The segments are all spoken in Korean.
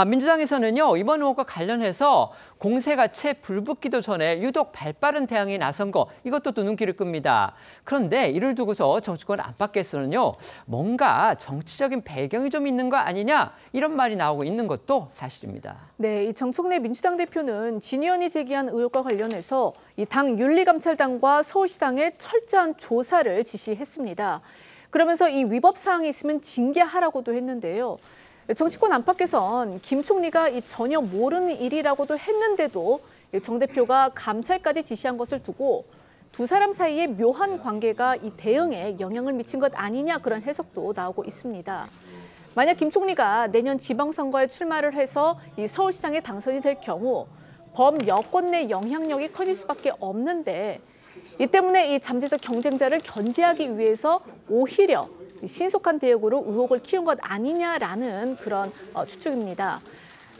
민주당에서는요, 이번 의혹과 관련해서 공세가 채 불붙기도 전에 유독 발빠른 대응에 나선 거, 이것도 또 눈길을 끕니다. 그런데 이를 두고서 정치권 안팎에서는요, 뭔가 정치적인 배경이 좀 있는 거 아니냐, 이런 말이 나오고 있는 것도 사실입니다. 네, 이 정청래 민주당 대표는 진 의원이 제기한 의혹과 관련해서 이 당 윤리감찰단과 서울시당에 철저한 조사를 지시했습니다. 그러면서 이 위법 사항이 있으면 징계하라고도 했는데요. 정치권 안팎에선 김 총리가 이 전혀 모르는 일이라고도 했는데도 정 대표가 감찰까지 지시한 것을 두고 두 사람 사이에 묘한 관계가 이 대응에 영향을 미친 것 아니냐, 그런 해석도 나오고 있습니다. 만약 김 총리가 내년 지방선거에 출마를 해서 이 서울시장에 당선이 될 경우 범 여권 내 영향력이 커질 수밖에 없는데, 이 때문에 이 잠재적 경쟁자를 견제하기 위해서 오히려 신속한 대응으로 의혹을 키운 것 아니냐라는 그런 추측입니다.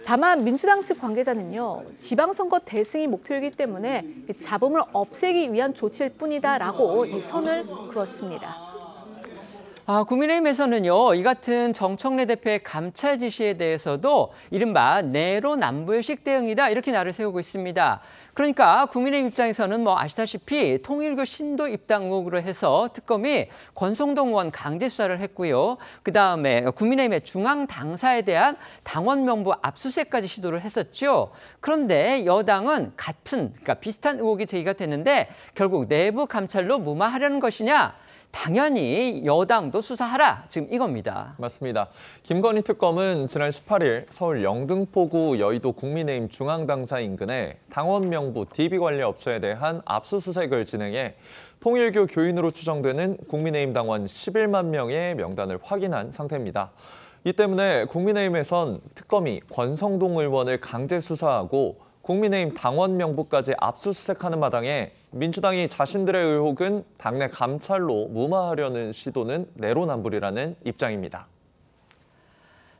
다만 민주당 측 관계자는요, 지방선거 대승이 목표이기 때문에 잡음을 없애기 위한 조치일 뿐이다라고 이 선을 그었습니다. 국민의힘에서는요, 이 같은 정청래 대표의 감찰 지시에 대해서도 이른바 내로남불식 대응이다, 이렇게 날을 세우고 있습니다. 그러니까 국민의힘 입장에서는 아시다시피 통일교 신도 입당 의혹으로 해서 특검이 권성동 의원 강제 수사를 했고요. 그다음에 국민의힘의 중앙 당사에 대한 당원 명부 압수수색까지 시도를 했었죠. 그런데 여당은 그러니까 비슷한 의혹이 제기가 됐는데 결국 내부 감찰로 무마하려는 것이냐? 당연히 여당도 수사하라, 지금 이겁니다. 맞습니다. 김건희 특검은 지난 18일 서울 영등포구 여의도 국민의힘 중앙당사 인근에 당원 명부 DB관리업체에 대한 압수수색을 진행해 통일교 교인으로 추정되는 국민의힘 당원 11만 명의 명단을 확인한 상태입니다. 이 때문에 국민의힘에선 특검이 권성동 의원을 강제 수사하고 국민의힘 당원 명부까지 압수수색하는 마당에 민주당이 자신들의 의혹은 당내 감찰로 무마하려는 시도는 내로남불이라는 입장입니다.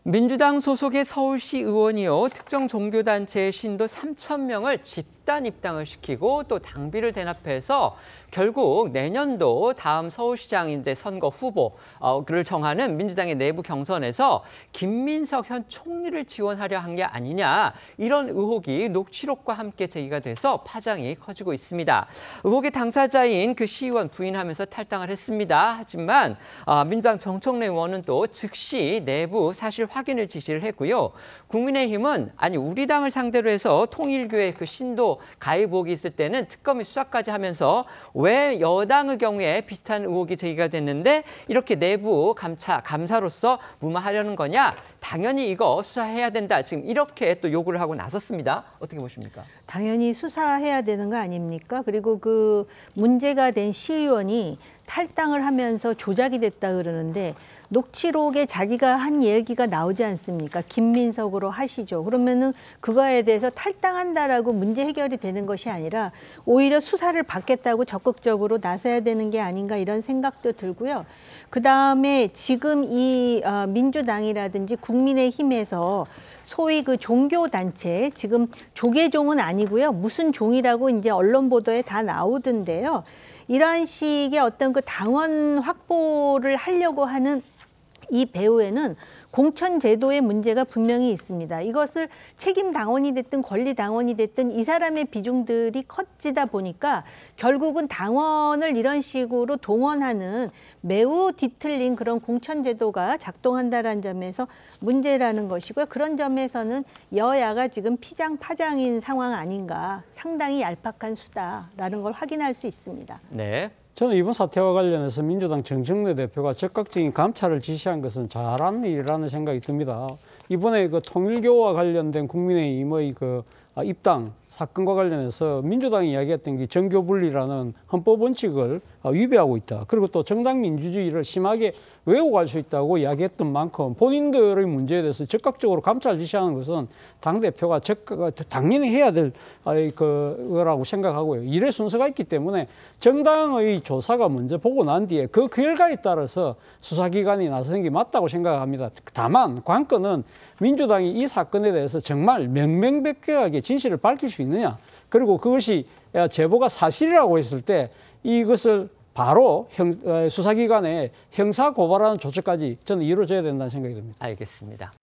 민주당 소속의 서울시 의원이요, 특정 종교단체의 신도 3,000명을 집단 입당을 시키고 또 당비를 대납해서 결국 내년도 다음 서울시장 선거 후보를 정하는 민주당의 내부 경선에서 김민석 현 총리를 지원하려 한 게 아니냐, 이런 의혹이 녹취록과 함께 제기가 돼서 파장이 커지고 있습니다. 의혹의 당사자인 그 시의원 부인하면서 탈당을 했습니다. 하지만 민주당 정청래 의원은 또 즉시 내부 사실 확인을 지시를 했고요. 국민의힘은 우리 당을 상대로 해서 통일교의 그 신도 가입 의혹이 있을 때는 특검이 수사까지 하면서 왜 여당의 경우에 비슷한 의혹이 제기가 됐는데 이렇게 내부 감사로서 무마하려는 거냐? 당연히 이거 수사해야 된다. 지금 이렇게 또 요구를 하고 나섰습니다. 어떻게 보십니까? 당연히 수사해야 되는 거 아닙니까? 그리고 그 문제가 된 시의원이 탈당을 하면서 조작이 됐다 그러는데 녹취록에 자기가 한 얘기가 나오지 않습니까? 김민석으로 하시죠. 그러면은 그거에 대해서 탈당한다라고 문제 해결이 되는 것이 아니라 오히려 수사를 받겠다고 적극적으로 나서야 되는 게 아닌가, 이런 생각도 들고요. 그다음에 지금 이 민주당이라든지 국민의힘에서 소위 그 종교단체, 지금 조계종은 아니고요. 무슨 종이라고 이제 언론 보도에 다 나오던데요. 이러한 식의 어떤 그 당원 확보를 하려고 하는 이 배후에는 공천 제도의 문제가 분명히 있습니다. 이것을 책임 당원이 됐든 권리 당원이 됐든 이 사람의 비중들이 커지다 보니까 결국은 당원을 이런 식으로 동원하는 매우 뒤틀린 그런 공천 제도가 작동한다는 점에서 문제라는 것이고요. 그런 점에서는 여야가 지금 피장파장인 상황 아닌가, 상당히 얄팍한 수다라는 걸 확인할 수 있습니다. 네. 저는 이번 사태와 관련해서 민주당 정청래 대표가 적극적인 감찰을 지시한 것은 잘한 일이라는 생각이 듭니다. 이번에 그 통일교와 관련된 국민의힘의 그 입당 사건과 관련해서 민주당이 이야기했던 게 정교 분리라는 헌법 원칙을 위배하고 있다. 그리고 또 정당 민주주의를 심하게 왜곡할 수 있다고 이야기했던 만큼 본인들의 문제에 대해서 적극적으로 감찰 지시하는 것은 당대표가 당연히 해야 될 거라고 생각하고요. 일의 순서가 있기 때문에 정당의 조사가 먼저 보고 난 뒤에 그 결과에 따라서 수사기관이 나서는 게 맞다고 생각합니다. 다만 관건은 민주당이 이 사건에 대해서 정말 명명백백하게 진실을 밝힐 수 있느냐, 그리고 그것이 제보가 사실이라고 했을 때 이것을 바로 수사기관에 형사고발하는 조치까지 저는 이루어져야 된다는 생각이 듭니다. 알겠습니다.